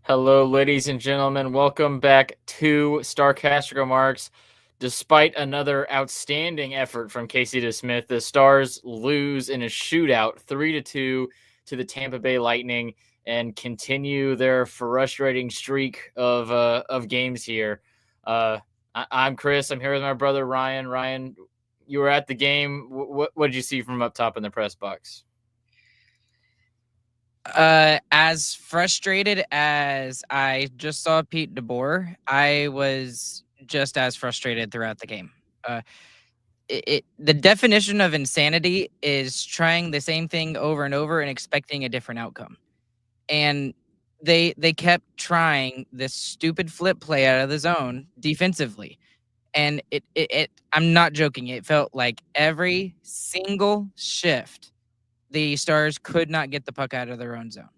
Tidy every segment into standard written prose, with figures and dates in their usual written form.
Hello, ladies and gentlemen. Welcome back to Starcastic Remarks. Despite another outstanding effort from Casey DeSmith, the Stars lose in a shootout 3-2 to the Tampa Bay Lightning and continue their frustrating streak of games here. I'm Chris. I'm here with my brother Ryan. Ryan, you were at the game. What did you see from up top in the press box? As frustrated as I just saw Pete DeBoer, I was just as frustrated throughout the game. The definition of insanity is trying the same thing over and over and expecting a different outcome. And they kept trying this stupid flip play out of the zone defensively. And it I'm not joking. It felt like every single shift, the Stars could not get the puck out of their own zone.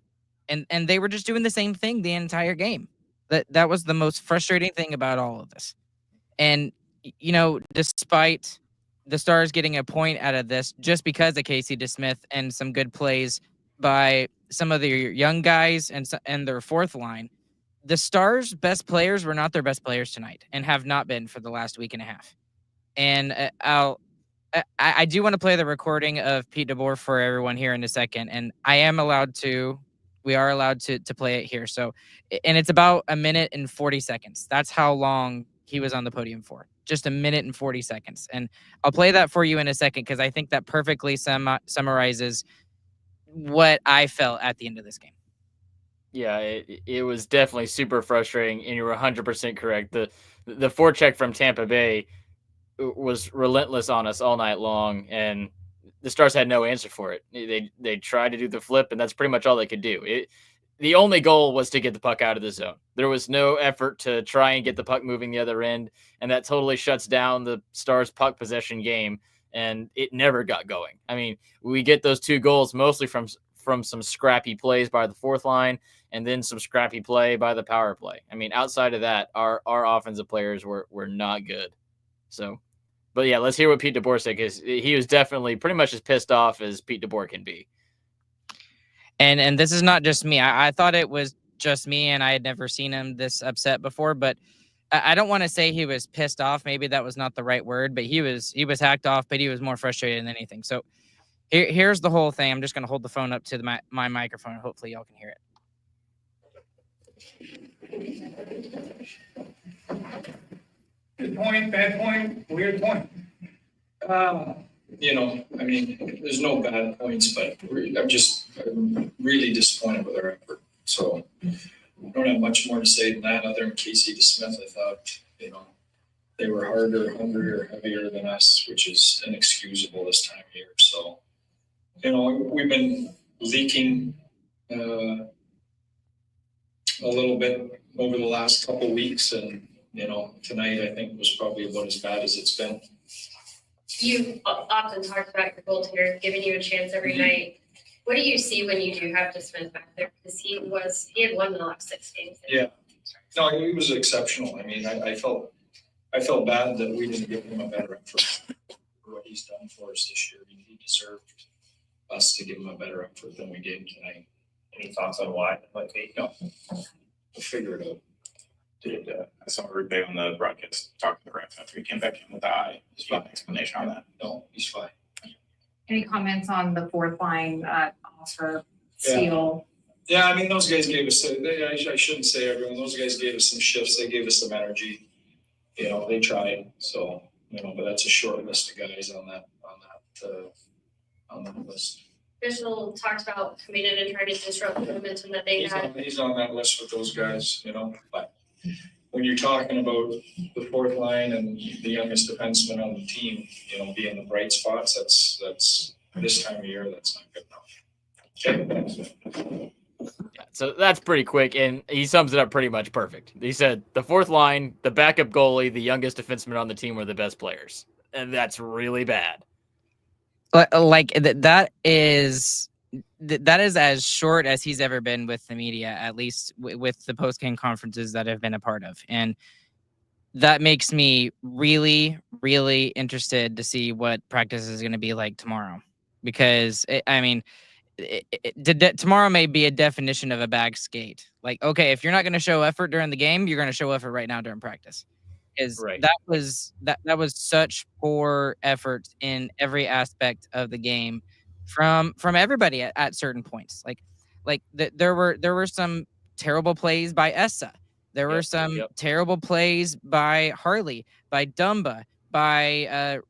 And they were just doing the same thing the entire game. That was the most frustrating thing about all of this. And despite the Stars getting a point out of this, just because of Casey DeSmith and some good plays by some of their young guys and their fourth line, the Stars' best players were not their best players tonight and have not been for the last week and a half. And I do want to play the recording of Pete DeBoer for everyone here in a second, and we are allowed to play it here. So, and it's about 1 minute and 40 seconds. That's how long he was on the podium for. Just 1 minute and 40 seconds. And I'll play that for you in a second because I think that perfectly summarizes what I felt at the end of this game. Yeah, it was definitely super frustrating, and you were 100% correct. The forecheck from Tampa Bay was relentless on us all night long, and the Stars had no answer for it. They tried to do the flip, and that's pretty much all they could do. The only goal was to get the puck out of the zone. There was no effort to try and get the puck moving the other end, and that totally shuts down the Stars' puck possession game, and it never got going. I mean, we get those two goals mostly from some scrappy plays by the fourth line and then some scrappy play by the power play. I mean, outside of that, our offensive players were not good. So, but yeah, let's hear what Pete DeBoer said, because he was definitely pretty much as pissed off as Pete DeBoer can be. And this is not just me. I thought it was just me, and I had never seen him this upset before. But I don't want to say he was pissed off. Maybe that was not the right word. But he was hacked off. But he was more frustrated than anything. So here's the whole thing. I'm just going to hold the phone up to my microphone. Hopefully, y'all can hear it. Good point, bad point, weird point. I mean, there's no bad points, but I'm really disappointed with our effort. So I don't have much more to say than that. Other than Casey DeSmith, I thought, they were harder, hungrier, heavier than us, which is inexcusable this time of year. So, we've been leaking a little bit over the last couple of weeks, and tonight I think was probably about as bad as it's been. You often talked about your goaltender giving you a chance every night. What do you see when you do have DeSmith back there? Because he had won the last 6 games. Yeah, no, he was exceptional. I mean, I felt bad that we didn't give him a better effort for what he's done for us this year. He deserved us to give him a better effort than we gave him tonight. Any thoughts on why? No, we'll figure it out. I saw Rupe on the broadcast talking to the ref after he came back in with the eye. Just an explanation on that. No, he's fine. Any comments on the fourth line, Oscar, Steele? Yeah, I mean, those guys gave us, I shouldn't say everyone, those guys gave us some shifts. They gave us some energy. They tried. So, but that's a short list of guys on that list. Bichsel talked about coming in and trying to disrupt the momentum that they had. He's on that list with those guys, but when you're talking about the fourth line and the youngest defenseman on the team, being the bright spots, that's this time of year, that's not good enough. Okay. Yeah, so that's pretty quick, and he sums it up pretty much perfect. He said the fourth line, the backup goalie, the youngest defenseman on the team were the best players, and that's really bad. Like that is as short as he's ever been with the media, at least with the post-game conferences that I've been a part of. And that makes me really, really interested to see what practice is going to be like tomorrow. Because, tomorrow may be a definition of a bag skate. Like, okay, if you're not going to show effort during the game, you're going to show effort right now during practice. Is Right. that was such poor effort in every aspect of the game from everybody at certain points. There were some terrible plays by Essa. There were some terrible plays by Harley, by Dumba, by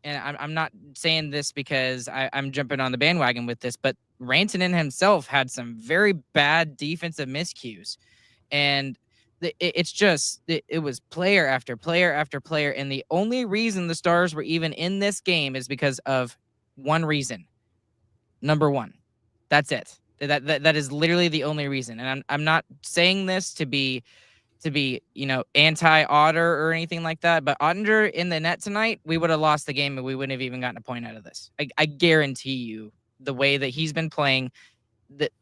and I'm not saying this because I'm jumping on the bandwagon with this, but Rantanen himself had some very bad defensive miscues. And it was player after player after player. And the only reason the Stars were even in this game is because of one reason. Number one. That's it. That is literally the only reason. And I'm not saying this to be anti-Otter or anything like that, but Ottinger in the net tonight, we would have lost the game and we wouldn't have even gotten a point out of this. I guarantee you, the way that he's been playing,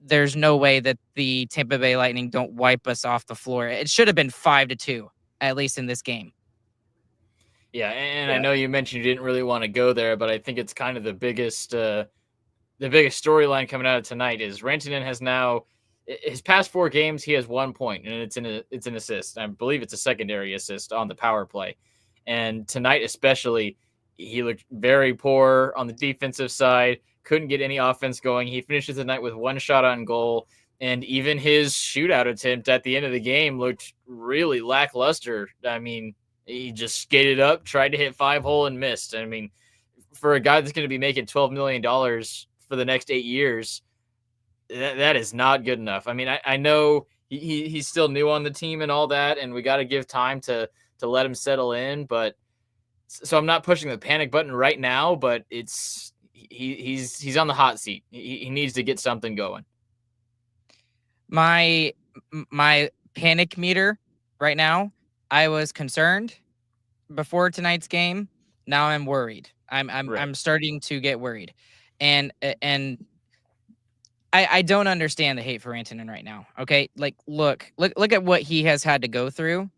there's no way that the Tampa Bay Lightning don't wipe us off the floor. It should have been 5-2, at least in this game. Yeah, and I know you mentioned you didn't really want to go there, but I think it's kind of the biggest storyline coming out of tonight is Rantanen has now, his past 4 games, he has 1 point, and it's an assist. I believe it's a secondary assist on the power play. And tonight especially, he looked very poor on the defensive side, couldn't get any offense going. He finishes the night with 1 shot on goal, and even his shootout attempt at the end of the game looked really lackluster. I mean, he just skated up, tried to hit 5-hole and missed. I mean, for a guy that's going to be making $12 million for the next 8 years, that is not good enough. I mean, I know he's still new on the team and all that, and we got to give time to let him settle in. But so I'm not pushing the panic button right now, but he's on the hot seat. He needs to get something going. My panic meter right now, I was concerned before tonight's game. Now I'm worried. I'm starting to get worried. And I don't understand the hate for Rantanen right now. Okay, like look at what he has had to go through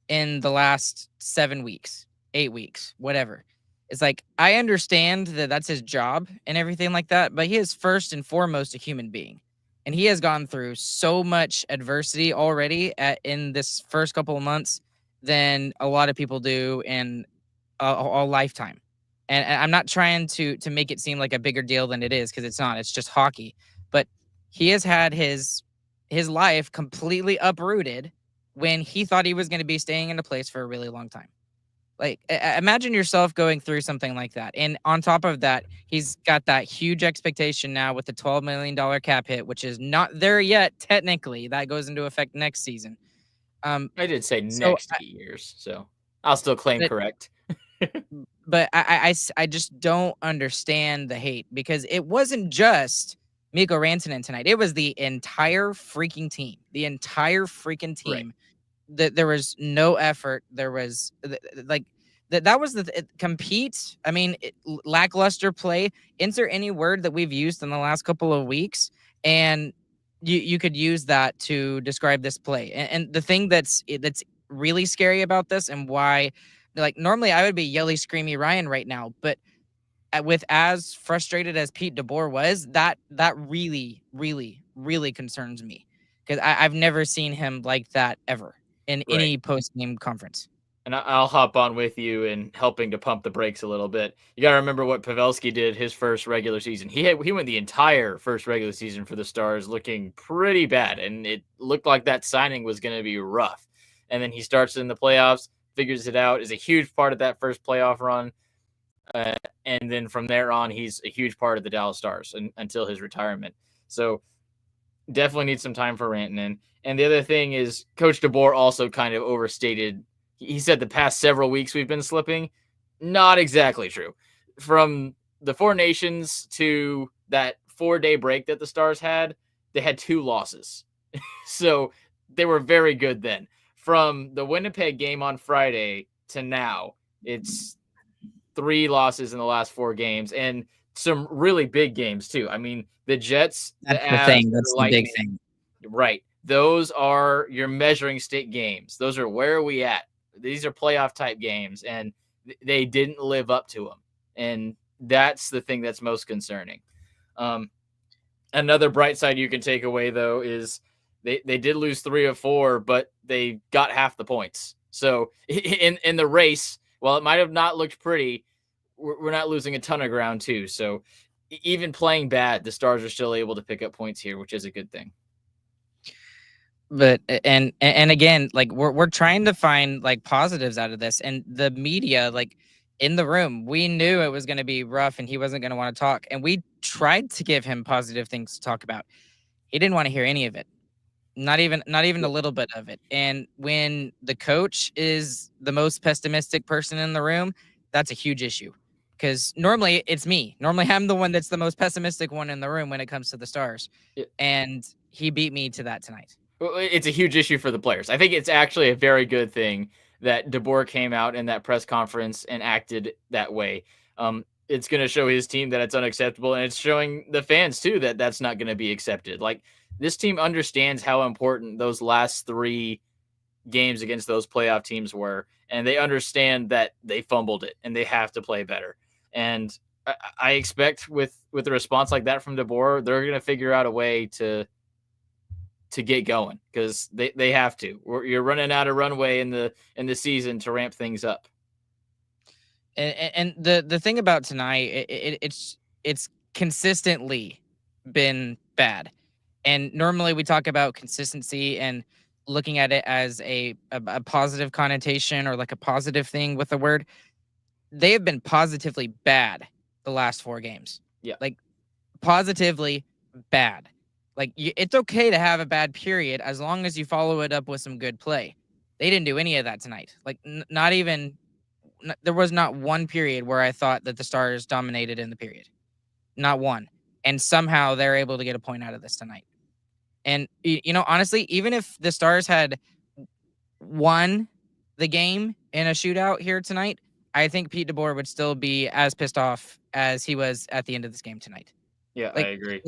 in the last 7 weeks, 8 weeks, whatever. It's like, I understand that that's his job and everything like that, but he is first and foremost a human being, and he has gone through so much adversity already in this first couple of months than a lot of people do in a lifetime. And I'm not trying to make it seem like a bigger deal than it is, because it's not. It's just hockey. But he has had his life completely uprooted when he thought he was going to be staying in a place for a really long time. Like, imagine yourself going through something like that. And on top of that, he's got that huge expectation now with the $12 million cap hit, which is not there yet. Technically, that goes into effect next season. I did say next 8 years, so I'll still claim correct. But I just don't understand the hate, because it wasn't just Mikko Rantanen tonight. It was the entire freaking team. The entire freaking team. Right. That there was no effort. There was that was the compete. I mean, lackluster play. Insert any word that we've used in the last couple of weeks, and you could use that to describe this play. And the thing that's really scary about this, and why, like, normally I would be yelly, screamy Ryan right now, but with as frustrated as Pete DeBoer was, that really, really, really concerns me, because I've never seen him like that ever in any post-game conference. And I'll hop on with you in helping to pump the brakes a little bit. You got to remember what Pavelski did his first regular season. He went the entire first regular season for the Stars looking pretty bad, and it looked like that signing was going to be rough. And then he starts in the playoffs, figures it out, is a huge part of that first playoff run. And then from there on, he's a huge part of the Dallas Stars until his retirement. So definitely needs some time for Rantanen. And the other thing is, Coach DeBoer also kind of overstated. He said the past several weeks we've been slipping. Not exactly true. From the Four Nations to that 4-day break that the Stars had, they had 2 losses. So they were very good then. From the Winnipeg game on Friday to now, it's 3 losses in the last 4 games, and some really big games too. I mean, the Jets, that's the thing. That's the big thing. Right. Those are your measuring stick games. Those are where are we at? These are playoff type games, and they didn't live up to them. And that's the thing that's most concerning. Another bright side you can take away, though, is they did lose 3 of 4, but they got half the points. So in the race, while it might have not looked pretty, we're not losing a ton of ground too. So even playing bad, the Stars are still able to pick up points here, which is a good thing. But and again, like we're trying to find like positives out of this, and the media, like in the room, we knew it was going to be rough and he wasn't going to want to talk, and we tried to give him positive things to talk about. He didn't want to hear any of it. Not even a little bit of it. And when the coach is the most pessimistic person in the room, that's a huge issue. Because normally it's me. Normally I'm the one that's the most pessimistic one in the room when it comes to the Stars. Yeah. And he beat me to that tonight. It's a huge issue for the players. I think it's actually a very good thing that DeBoer came out in that press conference and acted that way. It's going to show his team that it's unacceptable, and it's showing the fans too that that's not going to be accepted. Like, this team understands how important those last 3 games against those playoff teams were, and they understand that they fumbled it and they have to play better. And I expect with a response like that from DeBoer, they're going to figure out a way to get going, because they have to. You're running out of runway in the season to ramp things up. And the thing about tonight, it's consistently been bad. And normally we talk about consistency and looking at it as a positive connotation or like a positive thing with the word. They have been positively bad the last 4 games. Yeah. Like positively bad. Like it's okay to have a bad period as long as you follow it up with some good play. They didn't do any of that tonight. Like there was not one period where I thought that the Stars dominated in the period. Not one. And somehow they're able to get a point out of this tonight. And, honestly, even if the Stars had won the game in a shootout here tonight, I think Pete DeBoer would still be as pissed off as he was at the end of this game tonight. Yeah, Like, I agree.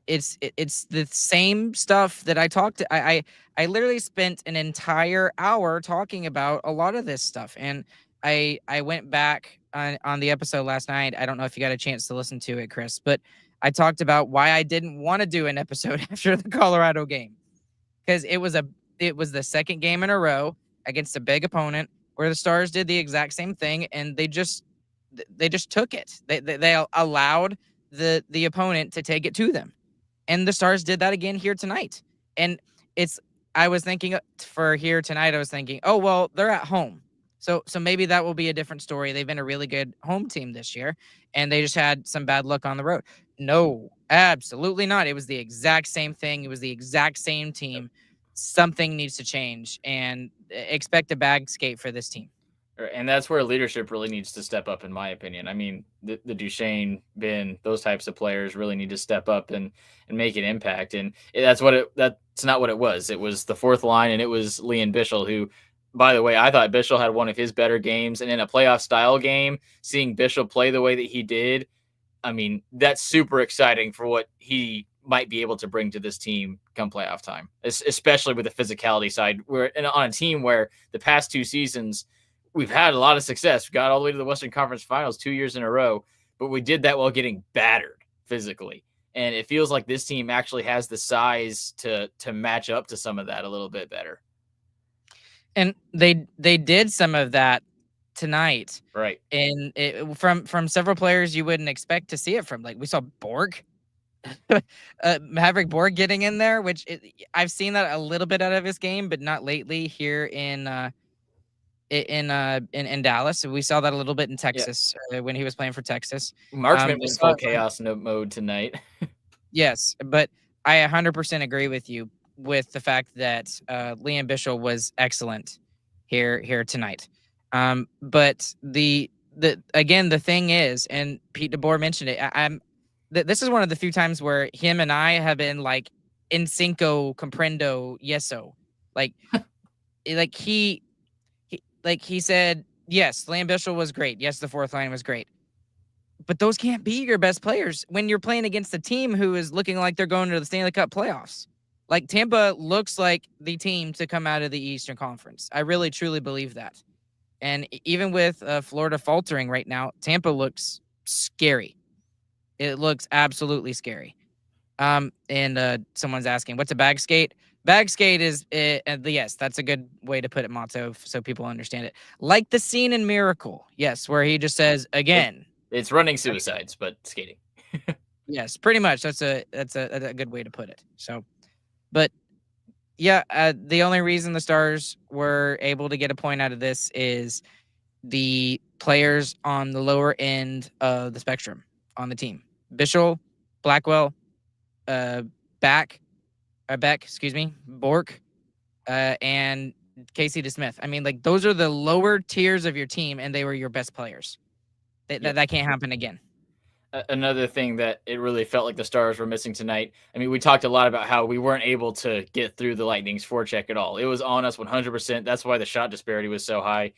It's the same stuff that I talked to. I literally spent an entire hour talking about a lot of this stuff. And I went back on the episode last night. I don't know if you got a chance to listen to it, Chris, but I talked about why I didn't want to do an episode after the Colorado game, because it was the second game in a row against a big opponent where the Stars did the exact same thing, and they just took it. They allowed the opponent to take it to them, and the Stars did that again here tonight. And I was thinking for here tonight, I was thinking, oh well, they're at home. So maybe that will be a different story. They've been a really good home team this year, and they just had some bad luck on the road. No, absolutely not. It was the exact same thing. It was the exact same team. Something needs to change, and expect a bag skate for this team. And that's where leadership really needs to step up, in my opinion. I mean, the Duchesne, Ben, those types of players really need to step up and make an impact. And that's not what it was. It was the 4th line, and it was Lian Bichsel, who, by the way, I thought Bichsel had one of his better games. And in a playoff style game, seeing Bichsel play the way that he did, I mean, that's super exciting for what he might be able to bring to this team come playoff time, especially with the physicality side. We're on a team where the past 2 seasons, we've had a lot of success. We got all the way to the Western Conference Finals 2 years in a row, but we did that while getting battered physically. And it feels like this team actually has the size to match up to some of that a little bit better. And they did some of that tonight, right? And from several players you wouldn't expect to see it from. Like we saw Borg, Maverick Borg getting in there, which I've seen that a little bit out of his game, but not lately here in Dallas. We saw that a little bit in Texas when he was playing for Texas. Marchment was full chaos mode tonight. Yes, but I 100% agree with you with the fact that Lian Bichsel was excellent here tonight. But the thing is, and Pete DeBoer mentioned it, this is one of the few times where him and I have been like in cinco comprendo yeso. Like he said, yes, Lian Bichsel was great. Yes, the 4th line was great. But those can't be your best players when you're playing against a team who is looking like they're going to the Stanley Cup playoffs. Like Tampa looks like the team to come out of the Eastern Conference. I really, truly believe that. And even with Florida faltering right now, Tampa looks scary. It looks absolutely scary. And someone's asking, what's a bag skate? Bag skate is, yes, that's a good way to put it, Mato, so people understand it. Like the scene in Miracle, yes, where he just says, again. It's running suicides, but skating. Yes, pretty much. That's a good way to put it. So, but yeah, the only reason the Stars were able to get a point out of this is the players on the lower end of the spectrum on the team. Bichsel, Blackwell, Beck, Bork, and Casey DeSmith. I mean, like, those are the lower tiers of your team, and they were your best players. That can't happen again. Another thing that it really felt like the Stars were missing tonight. I mean, we talked a lot about how we weren't able to get through the Lightning's forecheck at all. It was on us 100%. That's why the shot disparity was so high.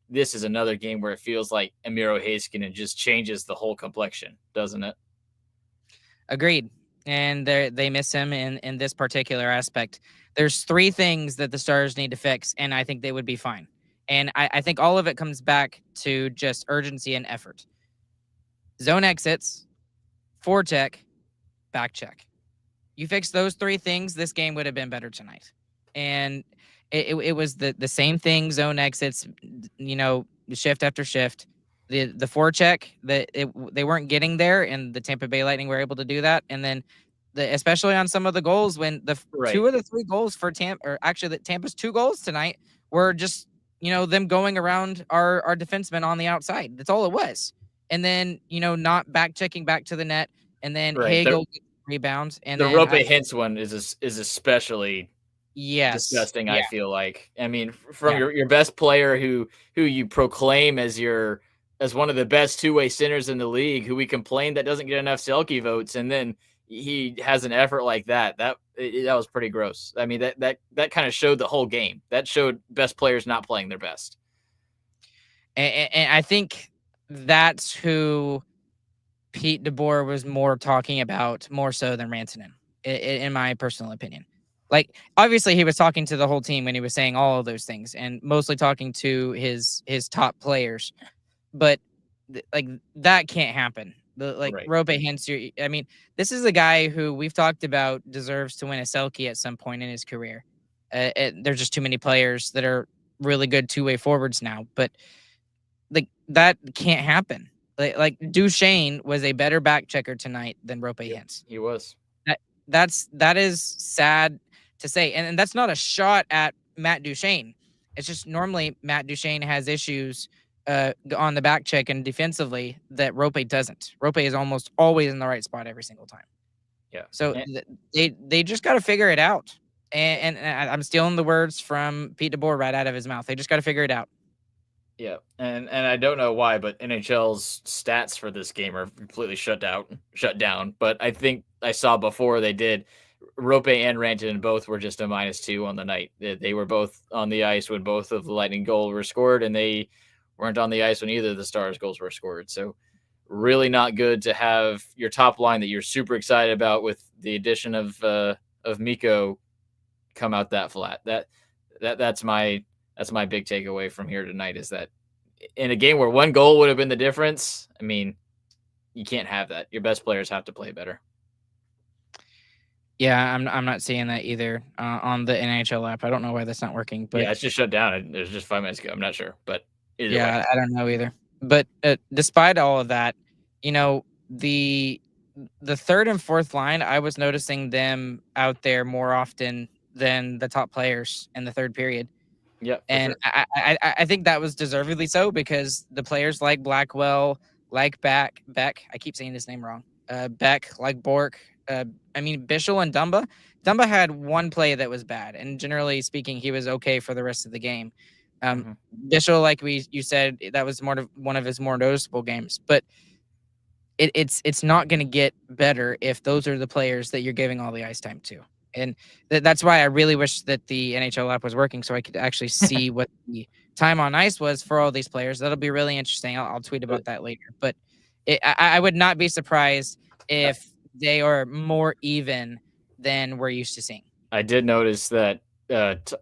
This is another game where it feels like Amiro Heiskanen just changes the whole complexion, doesn't it? Agreed. And they miss him in this particular aspect. There's 3 things that the Stars need to fix, and I think they would be fine. And I think all of it comes back to just urgency and effort. Zone exits, forecheck, back check. You fix those 3 things, this game would have been better tonight. And it was the same thing, zone exits, shift after shift. The forecheck, they weren't getting there, and the Tampa Bay Lightning were able to do that. And then, especially on some of the goals, when 2 of the 3 goals for Tampa, or actually Tampa's 2 goals tonight, were just them going around our defensemen on the outside. That's all it was. And then not back checking back to the net, and then Hagel rebounds. And the then Rope Hintz one is especially disgusting. Yeah. I feel like, I mean, from your best player who you proclaim as one of the best 2-way centers in the league, who we complain that doesn't get enough Selke votes, and then he has an effort like that. That was pretty gross. I mean, that kind of showed the whole game. That showed best players not playing their best. And I think that's who Pete DeBoer was more talking about, more so than Rantanen, in my personal opinion. Like, obviously he was talking to the whole team when he was saying all of those things, and mostly talking to his top players. But like, that can't happen. Rope Hintz, I mean, this is a guy who we've talked about deserves to win a Selke at some point in his career. There's just too many players that are really good 2-way forwards now, but like, that can't happen. Like Duchesne was a better back checker tonight than Rope Hintz. He was. That is sad to say, and that's not a shot at Matt Duchesne. It's just normally Matt Duchesne has issues on the back check and defensively that Rope doesn't. Rope is almost always in the right spot every single time. Yeah. So they just got to figure it out. And I'm stealing the words from Pete DeBoer right out of his mouth. They just got to figure it out. Yeah, and I don't know why, but NHL's stats for this game are completely shut down. But I think I saw before they did, Rope and Rantanen both were just a -2 on the night. They were both on the ice when both of the Lightning goals were scored, and they weren't on the ice when either of the Stars goals were scored. So really not good to have your top line that you're super excited about with the addition of Mikko come out that flat. That's my big takeaway from here tonight, is that in a game where 1 goal would have been the difference, I mean, you can't have that. Your best players have to play better. Yeah, I'm not seeing that either on the NHL app. I don't know why that's not working. But yeah, it's just shut down. It was just 5 minutes ago. I'm not sure, but either way. I don't know either. But despite all of that, the 3rd and 4th line, I was noticing them out there more often than the top players in the 3rd period. Yeah, and sure. I think that was deservedly so, because the players like Blackwell, like Beck, I keep saying his name wrong. Beck, like Bork, Bichsel and Dumba. Dumba had 1 play that was bad, and generally speaking, he was okay for the rest of the game. Bichsel, like you said, that was one of his more noticeable games, but it's not going to get better if those are the players that you're giving all the ice time to. And that's why I really wish that the NHL app was working, so I could actually see what the time on ice was for all these players. That'll be really interesting. I'll tweet about that later. But I would not be surprised if they are more even than we're used to seeing. I did notice that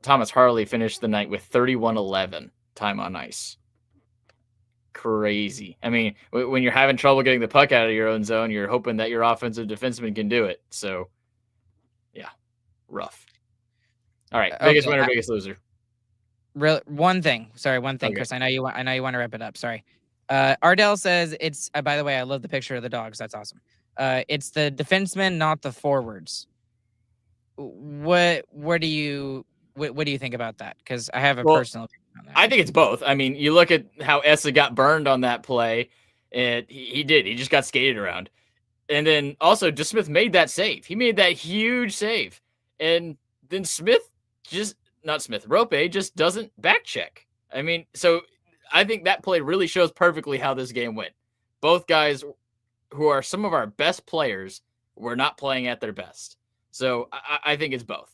Thomas Harley finished the night with 31:11 time on ice. crazy. I mean, when you're having trouble getting the puck out of your own zone, you're hoping that your offensive defenseman can do it. So, yeah, rough. All right, biggest winner, biggest loser. One thing, Okay. Chris. I know you want to wrap it up. Sorry. Ardell says it's. By the way, I love the picture of the dogs. That's awesome. It's the defensemen, not the forwards. What do you think about that? Because I have a personal opinion on that. I think it's both. I mean, you look at how Essa got burned on that play, and he did. He just got skated around. And then also, DeSmith made that save. He made that huge save. And then Rope just doesn't back check. I mean, so I think that play really shows perfectly how this game went. Both guys who are some of our best players were not playing at their best. So I think it's both.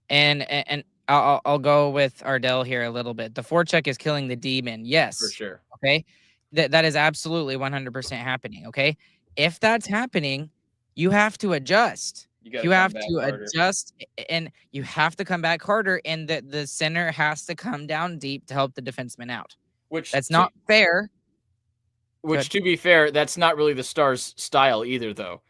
And I'll go with Ardell here a little bit. The forecheck is killing the demon. Yes. For sure. Okay. That is absolutely 100% happening. Okay. If that's happening, you have to adjust. You have to adjust, and you have to come back harder, and the center has to come down deep to help the defenseman out. That's not fair. Which, to be fair, that's not really the Stars' style either, though.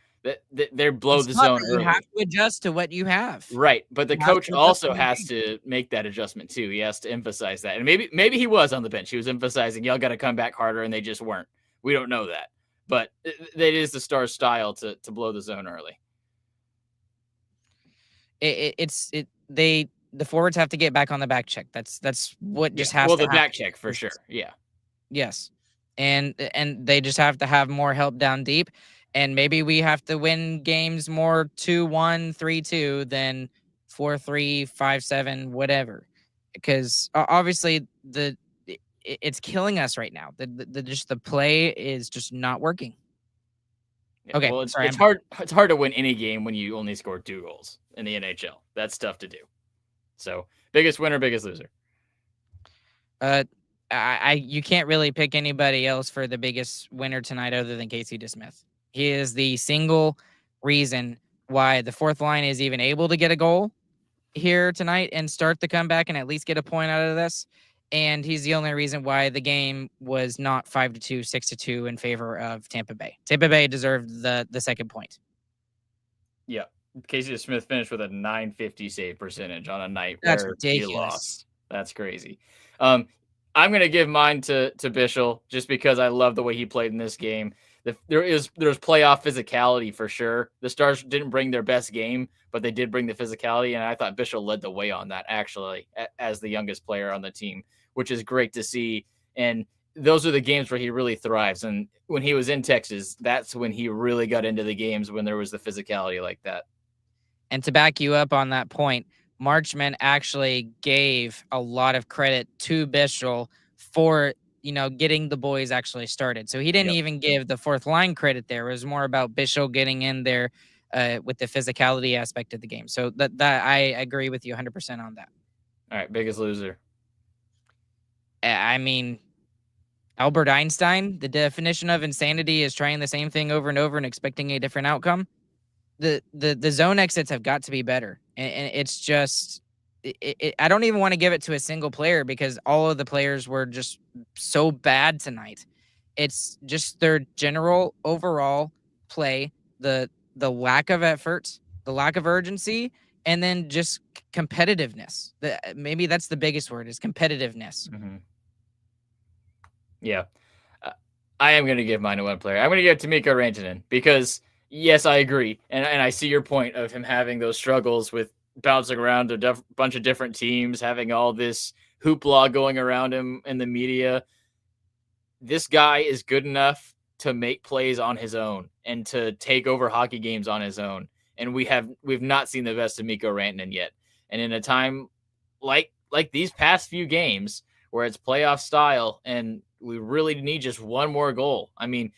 They blow the zone early. You have to adjust to what you have. Right, but the coach also has to make that adjustment too. He has to emphasize that, and maybe he was on the bench. He was emphasizing, y'all got to come back harder, and they just weren't. We don't know that, but it is the Stars' style to blow the zone early. The forwards have to get back on the back check. That's what just has to happen. Well, the back check for sure. Yeah. Yes. And they just have to have more help down deep. And maybe we have to win games more 2-1, 3-2 than 4-3, 5-7, whatever. Because obviously it's killing us right now. The play is just not working. Yeah, okay. Well, it's hard to win any game when you only score 2 goals in the NHL. That's tough to do. So, biggest winner, biggest loser. You can't really pick anybody else for the biggest winner tonight other than Casey DeSmith. He is the single reason why the fourth line is even able to get a goal here tonight and start the comeback and at least get a point out of this. And he's the only reason why the game was not 5-2, 6-2 in favor of Tampa Bay. Tampa Bay deserved the second point. Yeah. Casey DeSmith finished with a .950 save percentage on a night That's where ridiculous. He lost. That's crazy. I'm going to give mine to Bichsel just because I love the way he played in this game. There's playoff physicality for sure. The Stars didn't bring their best game, but they did bring the physicality, and I thought Bichsel led the way on that, actually, as the youngest player on the team, which is great to see. And those are the games where he really thrives. And when he was in Texas, that's when he really got into the games, when there was the physicality like that. And to back you up on that point, Marchman actually gave a lot of credit to Bichsel for getting the boys actually started. So he didn't even give the fourth line credit there. It was more about Bichsel getting in there with the physicality aspect of the game. So that I agree with you 100% on that. All right, biggest loser. I mean, Albert Einstein, the definition of insanity is trying the same thing over and over and expecting a different outcome. The zone exits have got to be better. And it's just, I don't even want to give it to a single player because all of the players were just so bad tonight. It's just their general overall play, the lack of effort, the lack of urgency, and then just competitiveness. Maybe that's the biggest word, is competitiveness. Mm-hmm. Yeah. I am going to give mine to one player. I'm going to give it to Mikko Rantanen because, yes, I agree. And I see your point of him having those struggles with bouncing around a bunch of different teams, having all this hoopla going around him in the media. This guy is good enough to make plays on his own and to take over hockey games on his own. And we've not seen the best of Mikko Rantanen yet. And in a time like these past few games where it's playoff style and we really need just one more goal. I mean,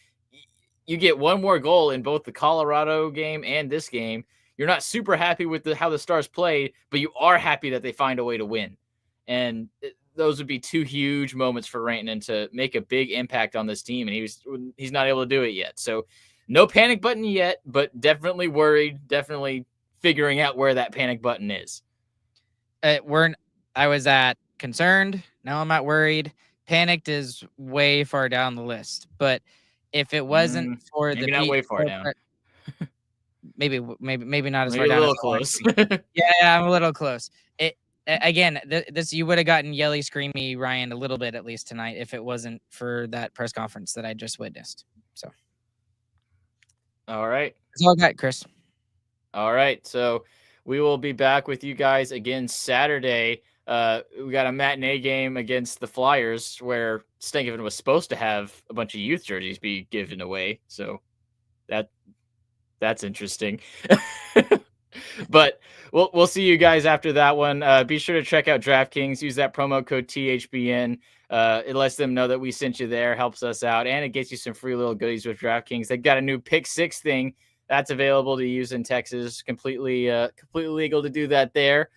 you get one more goal in both the Colorado game and this game. You're not super happy with how the Stars played, but you are happy that they find a way to win. And those would be 2 huge moments for Rantanen to make a big impact on this team, and he's not able to do it yet. So no panic button yet, but definitely worried, definitely figuring out where that panic button is. I was at concerned. Now I'm at worried. panicked is way far down the list, but if it wasn't for the maybe not Pete way far DeBoer down. maybe not as Maybe far a down. little close. Yeah, I'm a little close. Again, this you would have gotten yelly, screamy Ryan a little bit at least tonight if it wasn't for that press conference that I just witnessed. So, All right. that's all I got, Chris. All right. So we will be back with you guys again Saturday. We got a matinee game against the Flyers where Stankoven was supposed to have a bunch of youth jerseys be given away. So that's interesting. But we'll see you guys after that one. Be sure to check out DraftKings. Use that promo code THBN. It lets them know that we sent you there, helps us out, and it gets you some free little goodies with DraftKings. They've got a new Pick 6 thing that's available to use in Texas. Completely legal to do that there.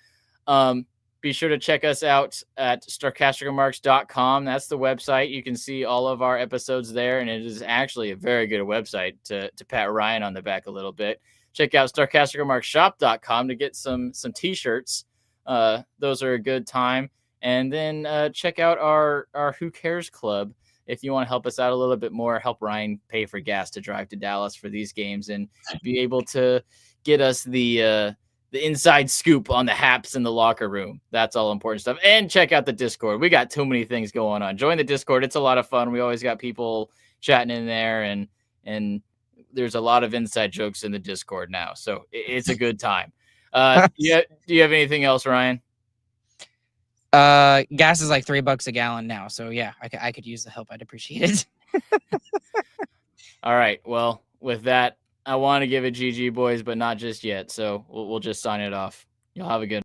Be sure to check us out at sarcasticremarks.com. That's the website. You can see all of our episodes there, and it is actually a very good website to pat Ryan on the back a little bit. Check out sarcasticremarksshop.com to get some t-shirts. Those are a good time. And then check out our Who Cares Club if you want to help us out a little bit more, help Ryan pay for gas to drive to Dallas for these games and be able to get us the inside scoop on the haps in the locker room. That's all important stuff. And check out the Discord. We got too many things going on. Join the Discord. It's a lot of fun. We always got people chatting in there, and there's a lot of inside jokes in the Discord now. So it's a good time. Do you have anything else, Ryan? Gas is like $3 a gallon now. So yeah, I could use the help. I'd appreciate it. All right. Well, with that, I want to give it GG, boys, but not just yet. So we'll just sign it off. You'll have a good